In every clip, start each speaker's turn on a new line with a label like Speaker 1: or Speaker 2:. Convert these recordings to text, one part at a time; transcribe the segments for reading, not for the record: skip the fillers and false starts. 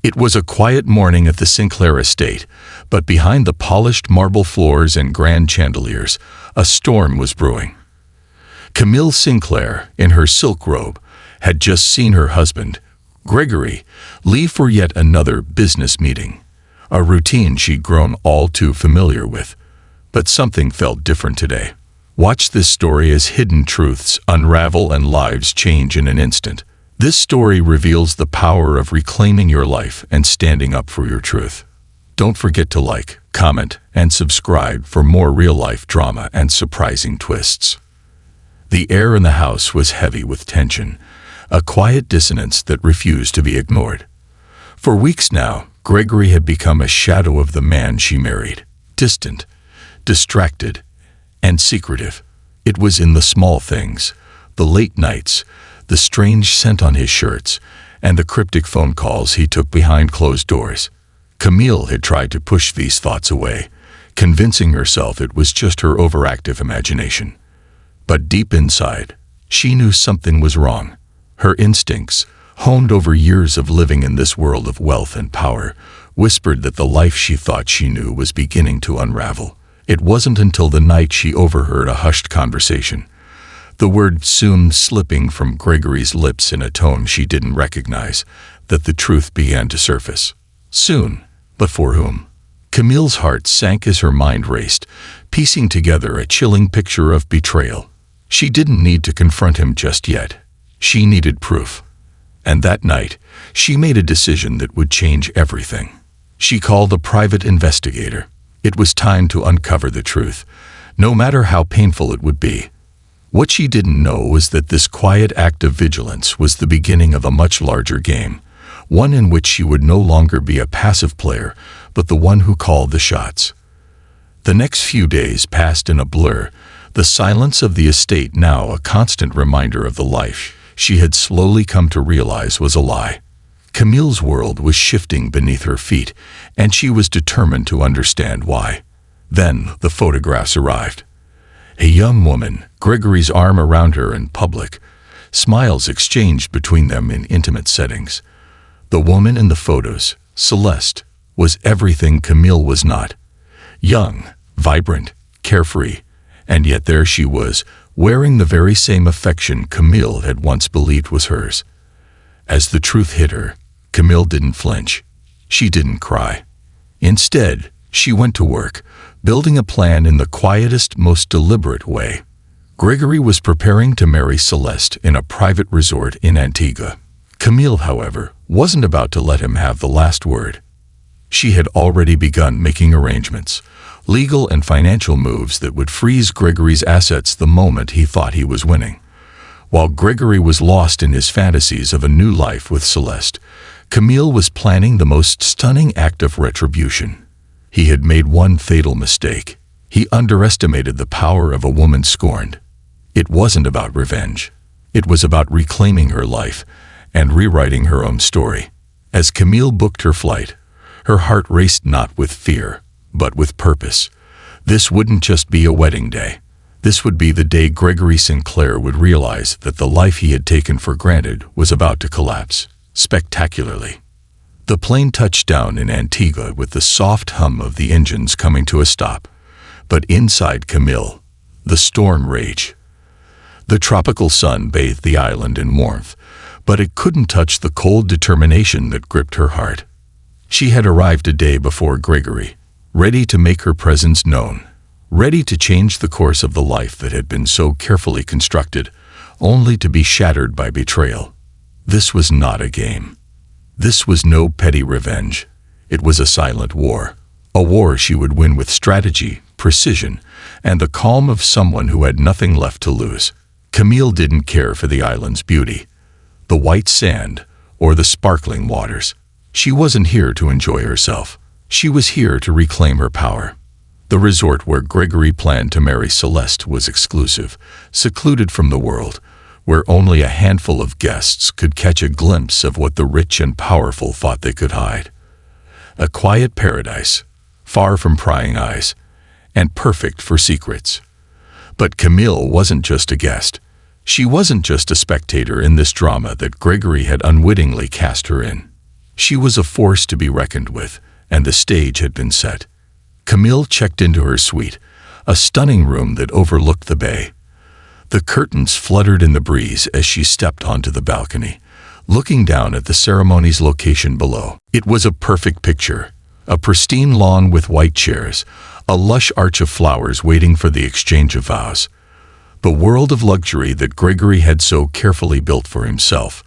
Speaker 1: It was a quiet morning at the Sinclair estate, but behind the polished marble floors and grand chandeliers, a storm was brewing. Camille Sinclair, in her silk robe, had just seen her husband, Gregory, leave for yet another business meeting, a routine she'd grown all too familiar with. But something felt different today. Watch this story as hidden truths unravel and lives change in an instant. This story reveals the power of reclaiming your life and standing up for your truth. Don't forget to like, comment, and subscribe for more real-life drama and surprising twists. The air in the house was heavy with tension, a quiet dissonance that refused to be ignored. For weeks now, Gregory had become a shadow of the man she married, distant, distracted, and secretive. It was in the small things, the late nights, the strange scent on his shirts, and the cryptic phone calls he took behind closed doors. Camille had tried to push these thoughts away, convincing herself it was just her overactive imagination. But deep inside, she knew something was wrong. Her instincts, honed over years of living in this world of wealth and power, whispered that the life she thought she knew was beginning to unravel. It wasn't until the night she overheard a hushed conversation, the word soon slipping from Gregory's lips in a tone she didn't recognize, that the truth began to surface. Soon, but for whom? Camille's heart sank as her mind raced, piecing together a chilling picture of betrayal. She didn't need to confront him just yet. She needed proof. And that night, she made a decision that would change everything. She called a private investigator. It was time to uncover the truth, no matter how painful it would be. What she didn't know was that this quiet act of vigilance was the beginning of a much larger game, one in which she would no longer be a passive player, but the one who called the shots. The next few days passed in a blur, the silence of the estate now a constant reminder of the life she had slowly come to realize was a lie. Camille's world was shifting beneath her feet, and she was determined to understand why. Then the photographs arrived. A young woman, Gregory's arm around her in public, smiles exchanged between them in intimate settings. The woman in the photos, Celeste, was everything Camille was not. Young, vibrant, carefree, and yet there she was, wearing the very same affection Camille had once believed was hers. As the truth hit her, Camille didn't flinch. She didn't cry. Instead, she went to work, building a plan in the quietest, most deliberate way. Gregory was preparing to marry Celeste in a private resort in Antigua. Camille, however, wasn't about to let him have the last word. She had already begun making arrangements, legal and financial moves that would freeze Gregory's assets the moment he thought he was winning. While Gregory was lost in his fantasies of a new life with Celeste, Camille was planning the most stunning act of retribution. He had made one fatal mistake. He underestimated the power of a woman scorned. It wasn't about revenge. It was about reclaiming her life and rewriting her own story. As Camille booked her flight, her heart raced not with fear, but with purpose. This wouldn't just be a wedding day. This would be the day Gregory Sinclair would realize that the life he had taken for granted was about to collapse, spectacularly. The plane touched down in Antigua with the soft hum of the engines coming to a stop. But inside Camille, the storm raged. The tropical sun bathed the island in warmth, but it couldn't touch the cold determination that gripped her heart. She had arrived a day before Gregory, ready to make her presence known, ready to change the course of the life that had been so carefully constructed, only to be shattered by betrayal. This was not a game. This was no petty revenge. It was a silent war. A war she would win with strategy, precision, and the calm of someone who had nothing left to lose. Camille didn't care for the island's beauty, the white sand, or the sparkling waters. She wasn't here to enjoy herself. She was here to reclaim her power. The resort where Gregory planned to marry Celeste was exclusive, secluded from the world, where only a handful of guests could catch a glimpse of what the rich and powerful thought they could hide. A quiet paradise, far from prying eyes, and perfect for secrets. But Camille wasn't just a guest. She wasn't just a spectator in this drama that Gregory had unwittingly cast her in. She was a force to be reckoned with, and the stage had been set. Camille checked into her suite, a stunning room that overlooked the bay. The curtains fluttered in the breeze as she stepped onto the balcony, looking down at the ceremony's location below. It was a perfect picture, a pristine lawn with white chairs, a lush arch of flowers waiting for the exchange of vows. The world of luxury that Gregory had so carefully built for himself,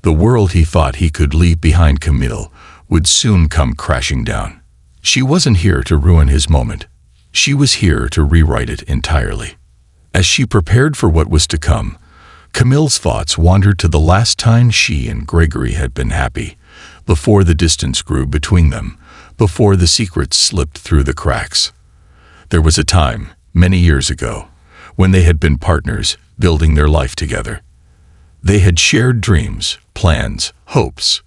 Speaker 1: the world he thought he could leave behind Camille, would soon come crashing down. She wasn't here to ruin his moment. She was here to rewrite it entirely. As she prepared for what was to come, Camille's thoughts wandered to the last time she and Gregory had been happy, before the distance grew between them, before the secrets slipped through the cracks. There was a time, many years ago, when they had been partners, building their life together. They had shared dreams, plans, hopes.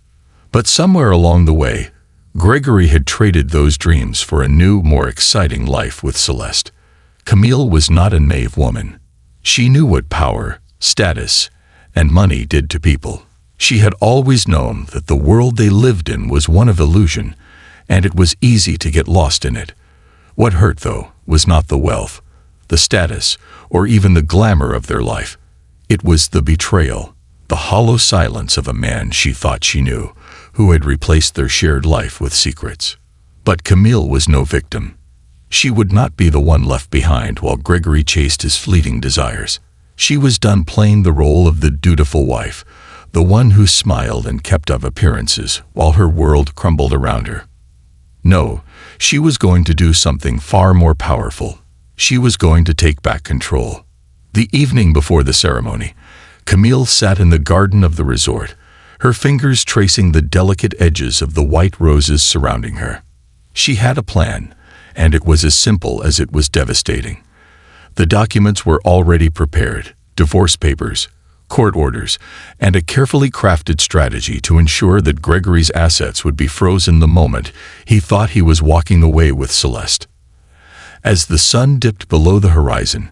Speaker 1: But somewhere along the way, Gregory had traded those dreams for a new, more exciting life with Celeste. Camille was not a naive woman. She knew what power, status, and money did to people. She had always known that the world they lived in was one of illusion, and it was easy to get lost in it. What hurt, though, was not the wealth, the status, or even the glamour of their life. It was the betrayal, the hollow silence of a man she thought she knew, who had replaced their shared life with secrets. But Camille was no victim. She would not be the one left behind while Gregory chased his fleeting desires. She was done playing the role of the dutiful wife, the one who smiled and kept up appearances while her world crumbled around her. No, she was going to do something far more powerful. She was going to take back control. The evening before the ceremony, Camille sat in the garden of the resort, her fingers tracing the delicate edges of the white roses surrounding her. She had a plan, and it was as simple as it was devastating. The documents were already prepared, divorce papers, court orders, and a carefully crafted strategy to ensure that Gregory's assets would be frozen the moment he thought he was walking away with Celeste. As the sun dipped below the horizon,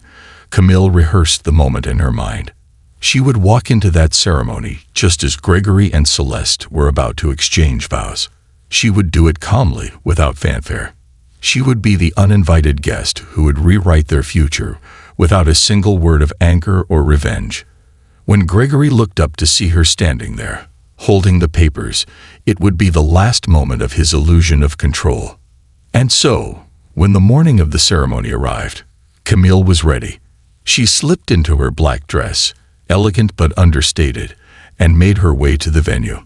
Speaker 1: Camille rehearsed the moment in her mind. She would walk into that ceremony just as Gregory and Celeste were about to exchange vows. She would do it calmly, without fanfare. She would be the uninvited guest who would rewrite their future without a single word of anger or revenge. When Gregory looked up to see her standing there, holding the papers, it would be the last moment of his illusion of control. And so, when the morning of the ceremony arrived, Camille was ready. She slipped into her black dress, elegant but understated, and made her way to the venue.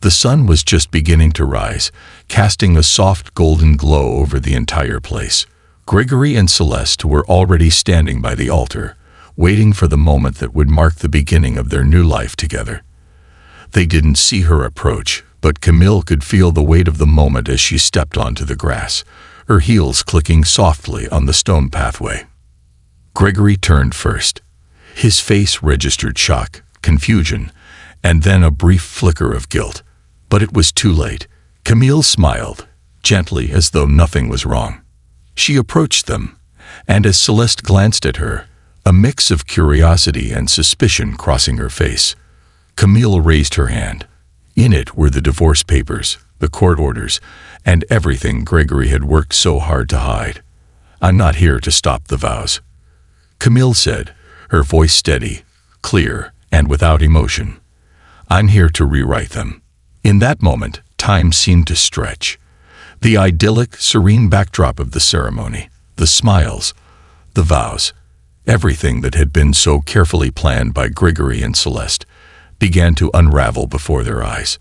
Speaker 1: The sun was just beginning to rise, casting a soft golden glow over the entire place. Gregory and Celeste were already standing by the altar, waiting for the moment that would mark the beginning of their new life together. They didn't see her approach, but Camille could feel the weight of the moment as she stepped onto the grass, her heels clicking softly on the stone pathway. Gregory turned first. His face registered shock, confusion, and then a brief flicker of guilt. But it was too late. Camille smiled, gently as though nothing was wrong. She approached them, and as Celeste glanced at her, a mix of curiosity and suspicion crossing her face, Camille raised her hand. In it were the divorce papers, the court orders, and everything Gregory had worked so hard to hide. "I'm not here to stop the vows," Camille said, her voice steady, clear, and without emotion. "I'm here to rewrite them." In that moment, time seemed to stretch. The idyllic, serene backdrop of the ceremony, the smiles, the vows, everything that had been so carefully planned by Gregory and Celeste, began to unravel before their eyes.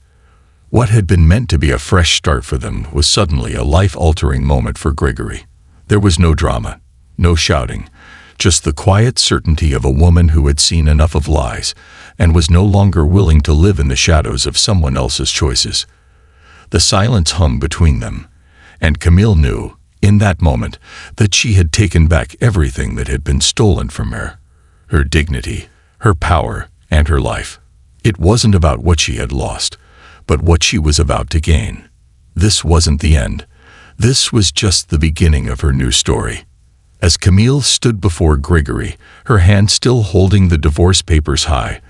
Speaker 1: What had been meant to be a fresh start for them was suddenly a life-altering moment for Gregory. There was no drama, no shouting, just the quiet certainty of a woman who had seen enough of lies and was no longer willing to live in the shadows of someone else's choices. The silence hung between them, and Camille knew, in that moment, that she had taken back everything that had been stolen from her: her dignity, her power, and her life. It wasn't about what she had lost, but what she was about to gain. This wasn't the end. This was just the beginning of her new story. As Camille stood before Gregory, her hand still holding the divorce papers high,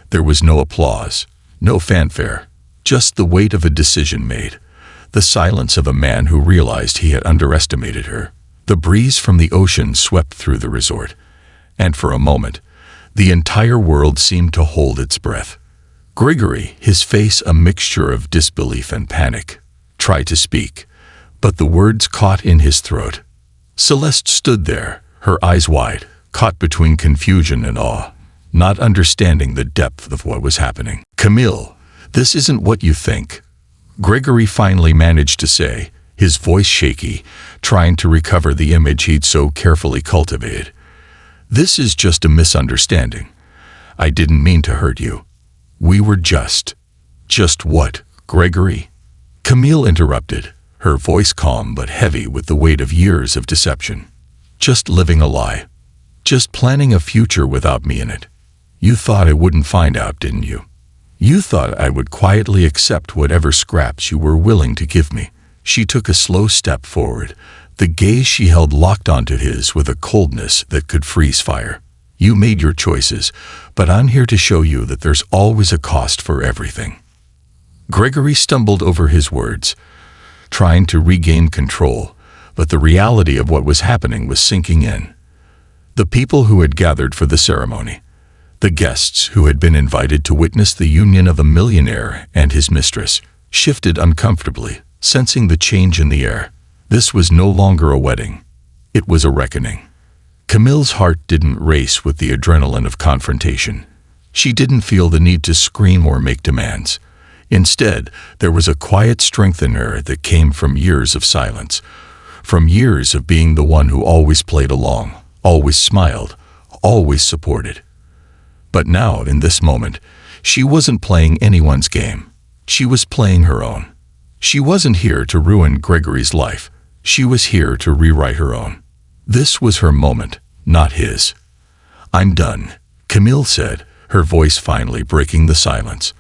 Speaker 1: there was no applause, no fanfare, just the weight of a decision made, the silence of a man who realized he had underestimated her. The breeze from the ocean swept through the resort, and for a moment, the entire world seemed to hold its breath. Gregory, his face a mixture of disbelief and panic, tried to speak, but the words caught in his throat. Celeste stood there, her eyes wide, caught between confusion and awe, not understanding the depth of what was happening. "Camille, this isn't what you think," Gregory finally managed to say, his voice shaky, trying to recover the image he'd so carefully cultivated. "This is just a misunderstanding. I didn't mean to hurt you. We were just what, Gregory?" Camille interrupted, her voice calm but heavy with the weight of years of deception. "Just living a lie. Just planning a future without me in it. You thought I wouldn't find out, didn't you? You thought I would quietly accept whatever scraps you were willing to give me." She took a slow step forward, the gaze she held locked onto his with a coldness that could freeze fire. "You made your choices, but I'm here to show you that there's always a cost for everything." Gregory stumbled over his words, trying to regain control, but the reality of what was happening was sinking in. The people who had gathered for the ceremony, the guests who had been invited to witness the union of a millionaire and his mistress, shifted uncomfortably, sensing the change in the air. This was no longer a wedding. It was a reckoning. Camille's heart didn't race with the adrenaline of confrontation. She didn't feel the need to scream or make demands. Instead, there was a quiet strength in her that came from years of silence, from years of being the one who always played along, always smiled, always supported. But now, in this moment, she wasn't playing anyone's game. She was playing her own. She wasn't here to ruin Gregory's life. She was here to rewrite her own. This was her moment, not his. "I'm done," Camille said, her voice finally breaking the silence.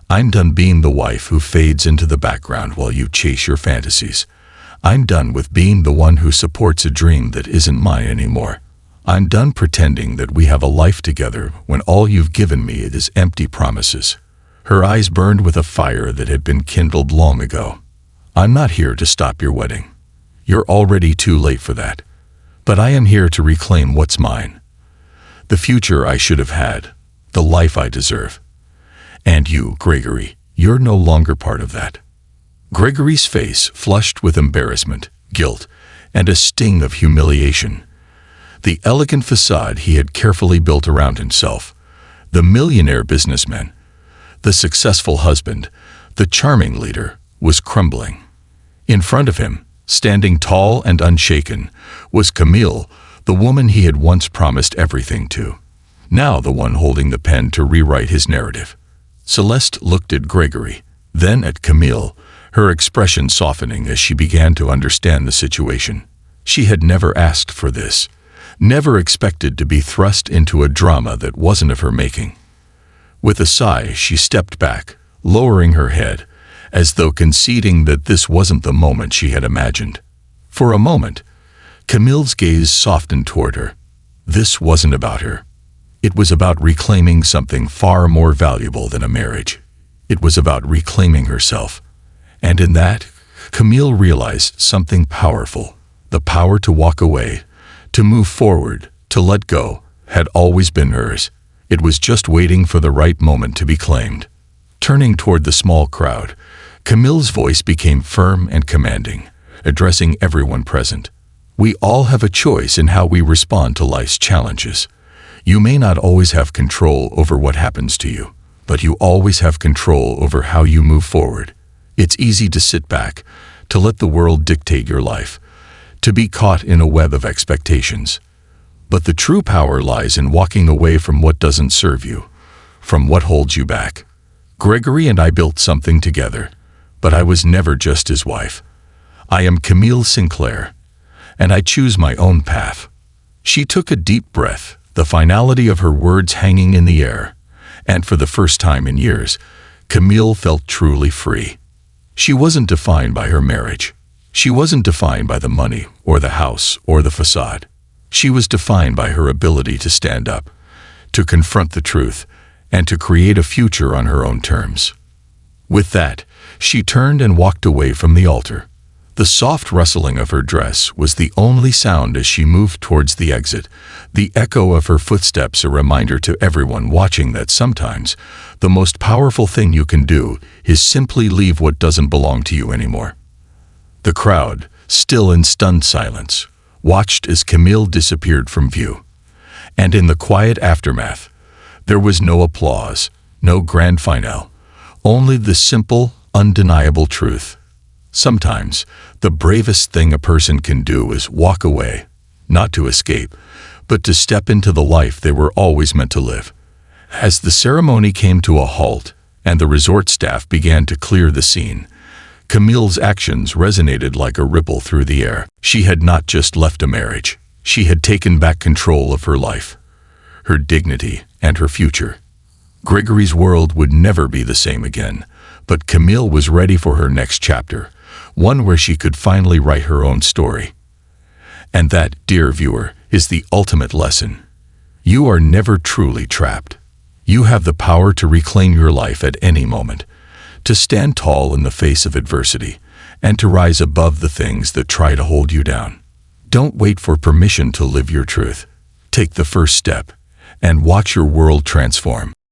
Speaker 1: "I'm done being the wife who fades into the background while you chase your fantasies. I'm done with being the one who supports a dream that isn't mine anymore. I'm done pretending that we have a life together when all you've given me is empty promises." Her eyes burned with a fire that had been kindled long ago. "I'm not here to stop your wedding. You're already too late for that. But I am here to reclaim what's mine. The future I should have had. The life I deserve. And you, Gregory, you're no longer part of that." Gregory's face flushed with embarrassment, guilt, and a sting of humiliation. The elegant facade he had carefully built around himself, the millionaire businessman, the successful husband, the charming leader, was crumbling. In front of him, standing tall and unshaken, was Camille, the woman he had once promised everything to, now the one holding the pen to rewrite his narrative. Celeste looked at Gregory, then at Camille, her expression softening as she began to understand the situation. She had never asked for this, never expected to be thrust into a drama that wasn't of her making. With a sigh, she stepped back, lowering her head, as though conceding that this wasn't the moment she had imagined. For a moment, Camille's gaze softened toward her. This wasn't about her. It was about reclaiming something far more valuable than a marriage. It was about reclaiming herself. And in that, Camille realized something powerful. The power to walk away, to move forward, to let go, had always been hers. It was just waiting for the right moment to be claimed. Turning toward the small crowd, Camille's voice became firm and commanding, addressing everyone present. "We all have a choice in how we respond to life's challenges. You may not always have control over what happens to you, but you always have control over how you move forward. It's easy to sit back, to let the world dictate your life, to be caught in a web of expectations. But the true power lies in walking away from what doesn't serve you, from what holds you back. Gregory and I built something together, but I was never just his wife. I am Camille Sinclair, and I choose my own path." She took a deep breath, the finality of her words hanging in the air, and for the first time in years, Camille felt truly free. She wasn't defined by her marriage. She wasn't defined by the money or the house or the facade. She was defined by her ability to stand up, to confront the truth, and to create a future on her own terms. With that, she turned and walked away from the altar. The soft rustling of her dress was the only sound as she moved towards the exit, the echo of her footsteps a reminder to everyone watching that sometimes the most powerful thing you can do is simply leave what doesn't belong to you anymore. The crowd, still in stunned silence, watched as Camille disappeared from view. And in the quiet aftermath, there was no applause, no grand finale, only the simple, undeniable truth. Sometimes, the bravest thing a person can do is walk away, not to escape, but to step into the life they were always meant to live. As the ceremony came to a halt and the resort staff began to clear the scene, Camille's actions resonated like a ripple through the air. She had not just left a marriage, she had taken back control of her life, her dignity, and her future. Gregory's world would never be the same again, but Camille was ready for her next chapter, one where she could finally write her own story. And that, dear viewer, is the ultimate lesson. You are never truly trapped. You have the power to reclaim your life at any moment, to stand tall in the face of adversity, and to rise above the things that try to hold you down. Don't wait for permission to live your truth. Take the first step, and watch your world transform.